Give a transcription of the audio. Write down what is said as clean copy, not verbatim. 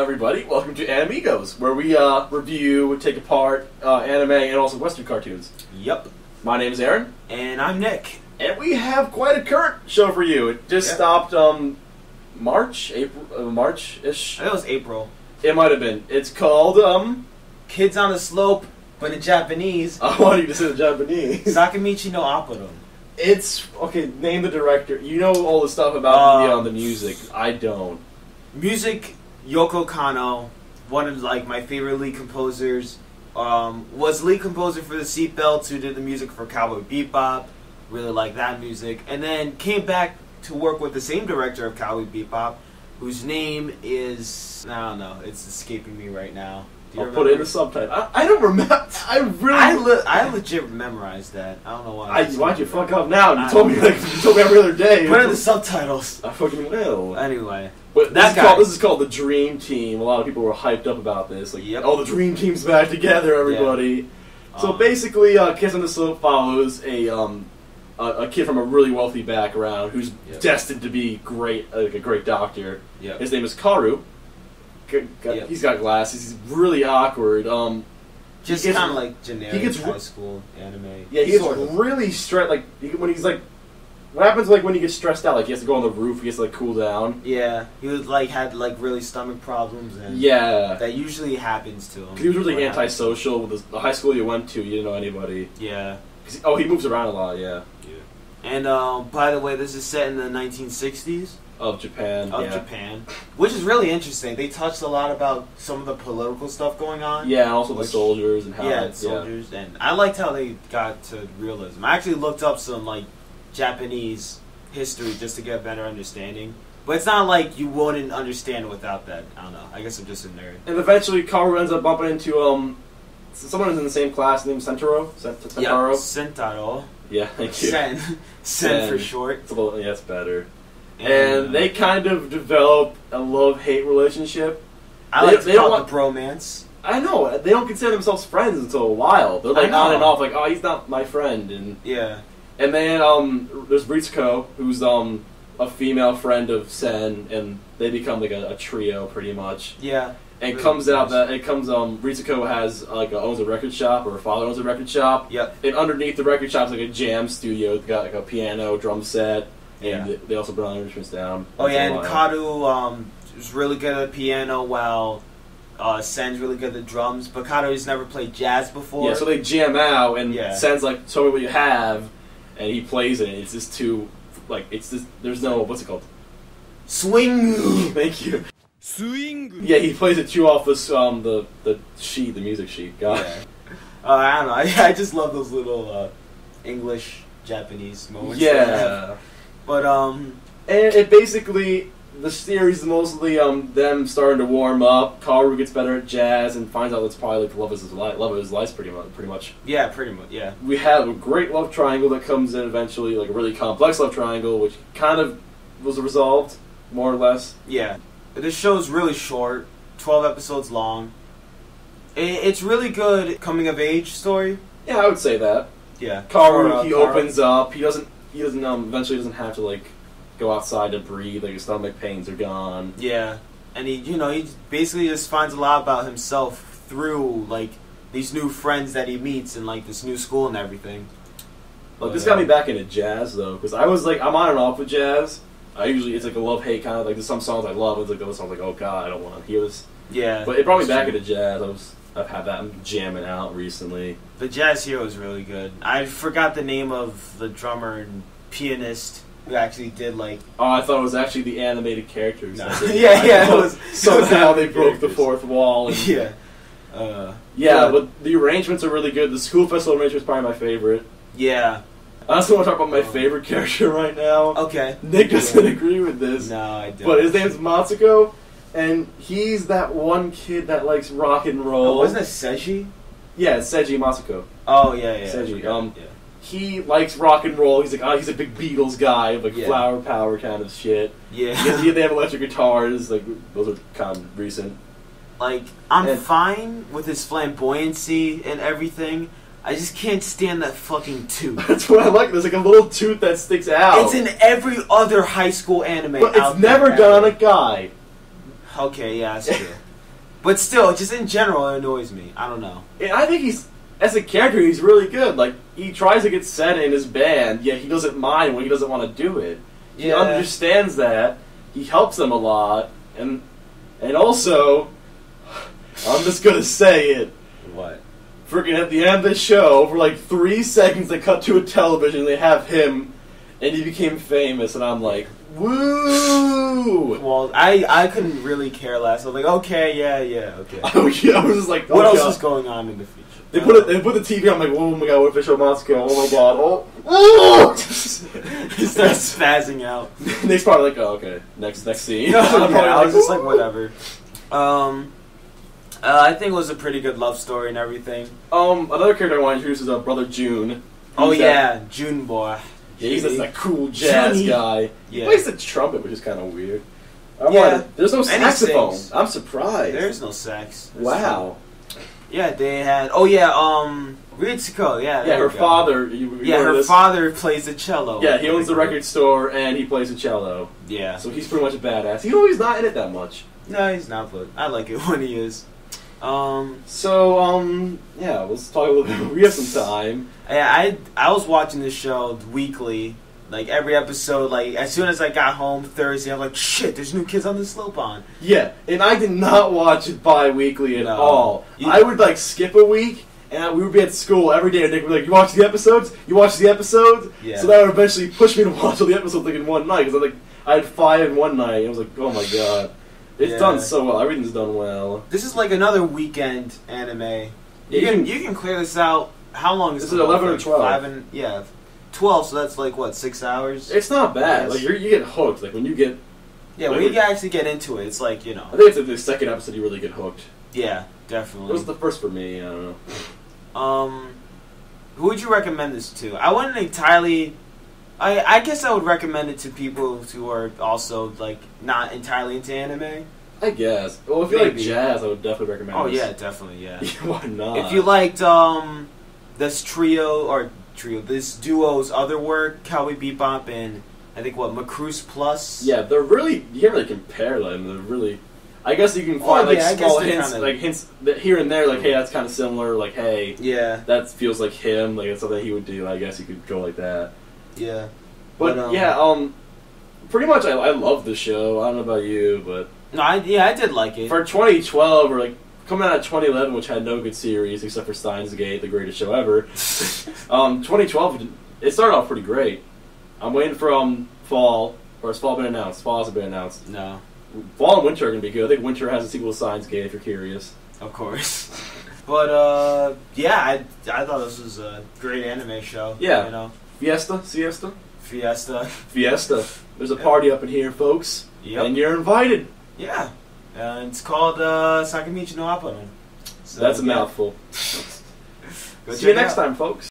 Hi everybody, welcome to Animigos, where we review, take apart anime and also Western cartoons. Yep. My name is Aaron. And I'm Nick. And we have quite a current show for you. It just stopped March-ish? I think it was April. It might have been. It's called Kids on the Slope, but in Japanese. I wanted you to say the Japanese. Sakamichi no Apollon. It's, okay, name the director. You know all the stuff about the music. I don't. Music, Yoko Kanno, one of my favorite lead composers, was lead composer for the Seatbelts, who did the music for Cowboy Bebop. Really like that music, and then came back to work with the same director of Cowboy Bebop, whose name is, I don't know, it's escaping me right now. I'll put it in the subtitle. I don't remember. I legit memorized that. I don't know why. Why'd you fuck up now? You told me every other day. Put in the subtitles. I fucking will. Anyway, but this is called the Dream Team. A lot of people were hyped up about this. Like, oh, the Dream Team's back together, everybody. Yeah. So basically, Kids on the Slope follows a kid from a really wealthy background who's destined to be great, like a great doctor. Yep. His name is Karu. He's got glasses. He's really awkward. Just kind of like generic high school anime. Yeah, he gets really stressed. Like when he's like, what happens when he gets stressed out? Like he has to go on the roof. He has to cool down. Yeah, he was had really stomach problems. And that usually happens to him. He was really antisocial with the high school you went to. You didn't know anybody. Yeah. He moves around a lot. Yeah. And by the way, this is set in the 1960s. Of Japan. Japan. Which is really interesting. They touched a lot about some of the political stuff going on. Yeah, and also the soldiers and how soldiers. And I liked how they got to realism. I actually looked up some Japanese history just to get a better understanding. But it's not like you wouldn't understand without that. I don't know. I guess I'm just a nerd. And eventually Kaoru ends up bumping into someone who's in the same class named Sentaro. Yeah, Sentaro. Yeah, thank you. Sen for short. It's it's better. And they kind of develop a love-hate relationship. I like to call it the bromance. I know. They don't consider themselves friends until a while. They're on and off, oh, he's not my friend. And and then there's Ritsuko, who's a female friend of Sen, and they become a trio pretty much. Yeah. And Ritsuko has owns a record shop, or her father owns a record shop. Yep. And underneath the record shop's a jam studio. It's got a piano, drum set. And they also brought instruments down. Oh yeah, and Karu is really good at the piano, while Sen's really good at the drums. But Karu's never played jazz before. Yeah, so they jam out, and Sen's like, "Show me what you have," and he plays it. And it's just too there's no, what's it called? Swing. Thank you. Swing. Yeah, he plays it too off the sheet, the music sheet. God. Yeah. I don't know. I just love those little English Japanese moments. Yeah. But and it basically, the series is mostly them starting to warm up. Kaoru gets better at jazz and finds out it's probably the love of his life pretty much. Yeah, pretty much. Yeah. We have a great love triangle that comes in eventually, a really complex love triangle, which kind of was resolved more or less. Yeah. This show's really short, 12 episodes long. It's really good coming of age story. Yeah, I would say that. Yeah. Kaoru, he opens up. He doesn't eventually doesn't have to go outside to breathe. His stomach pains are gone. Yeah, and he basically just finds a lot about himself through these new friends that he meets in this new school and everything. This got me back into jazz though, because I was I'm on and off with jazz. I usually it's a love hate kind of there's some songs I love. It's those songs oh god, I don't want to hear this. Yeah, but it brought me back into jazz. I've had that. I'm jamming out recently. The Jazz Hero is really good. I forgot the name of the drummer and pianist who actually did Oh, I thought it was actually the animated characters. No. It was. Somehow they broke the fourth wall. And, but the arrangements are really good. The school festival arrangement is probably my favorite. Yeah. I also want to talk about my favorite character right now. Okay. Nick doesn't agree with this. No, I don't. But his name's Matsuko. And he's that one kid that likes rock and roll. Oh, wasn't it Seiji? Yeah, it's Seiji Matsuko. Oh, yeah. Seiji. He likes rock and roll. He's he's a big Beatles guy, flower power kind of shit. Yeah. They have electric guitars. Those are kind of recent. I'm fine with his flamboyancy and everything. I just can't stand that fucking tooth. That's what I like. There's a little tooth that sticks out. It's in every other high school anime. But it's never done on a guy. Okay, yeah, that's true. But still, just in general, it annoys me. I don't know. And I think as a character, he's really good. Like, he tries to get Sena in his band, yet he doesn't mind when he doesn't want to do it. He understands that. He helps them a lot. And also, I'm just going to say it. What? Freaking at the end of the show, for like 3 seconds, they cut to a television, they have him, and he became famous, and I'm like, woo! Well, I couldn't really care less. I was like, okay, yeah, okay. I was just like, what else is going on in the future? They put the TV on, I'm like, oh my god, what if the show wants to go? Oh my god, oh! He starts spazzing out. Next part, like, oh, okay, next scene. I was just like, whatever. I think it was a pretty good love story and everything. Another character I want to introduce is Brother June. June boy. Yeah, he's just that cool jazz guy. Yeah. He plays the trumpet, which is kind of weird. There's no saxophone. I'm surprised. There's no sax. Wow. Yeah, they had. Ritsuko. Yeah, her father. Her father plays the cello. Yeah, he owns the record store and he plays the cello. Yeah. So he's pretty much a badass. He's not in it that much. No, he's not, but I like it when he is. Let's talk a little bit. We have some time. Yeah, I was watching this show weekly, like every episode. Like as soon as I got home Thursday, I'm like, shit, there's new kids on the slope on. Yeah, and I did not watch it bi-weekly at all. I would like skip a week, and we would be at school every day, and Nick would be like, "You watch the episodes? You watch the episodes?" Yeah. So that would eventually push me to watch all the episodes like in one night, because I had 5 in one night. And I was like, "Oh my god." It's done so well. Everything's done well. This is like another weekend anime. You can clear this out. How long is this? Is 11 or 12? 12. So that's like what, 6 hours? It's not bad. Yes. Like you get hooked. Like when you get when you actually get into it, it's like I think it's like the second episode you really get hooked. Yeah, definitely. It was the first for me. I don't know. Who would you recommend this to? I wouldn't entirely. I guess I would recommend it to people who are also like not entirely into anime. I guess. Well, if you like jazz, I would definitely recommend this. Oh yeah, definitely, yeah. Why not? If you liked this duo's other work, Cowboy Bebop and I think Macross Plus. Yeah, they're really, you can't really compare them. They're really, I guess you can find small hints, like hints that here and there, like hey, that's kind of similar. Like hey, that feels like him. Like it's something he would do. I guess you could go like that. Yeah, but pretty much I love the show. I don't know about you, but no, I did like it for 2012 or like coming out of 2011, which had no good series except for Steins Gate, the greatest show ever. 2012, it started off pretty great. I'm waiting for fall, or has fall been announced? Fall hasn't been announced. No. Fall and winter are gonna be good. I think winter has a sequel to Steins Gate if you're curious. Of course. But I thought this was a great anime show. Yeah. You know. Fiesta. There's a party up in here, folks. Yep. And you're invited. Yeah. It's called Sakamichi no Apollon. So that's a mouthful. See you next time, folks.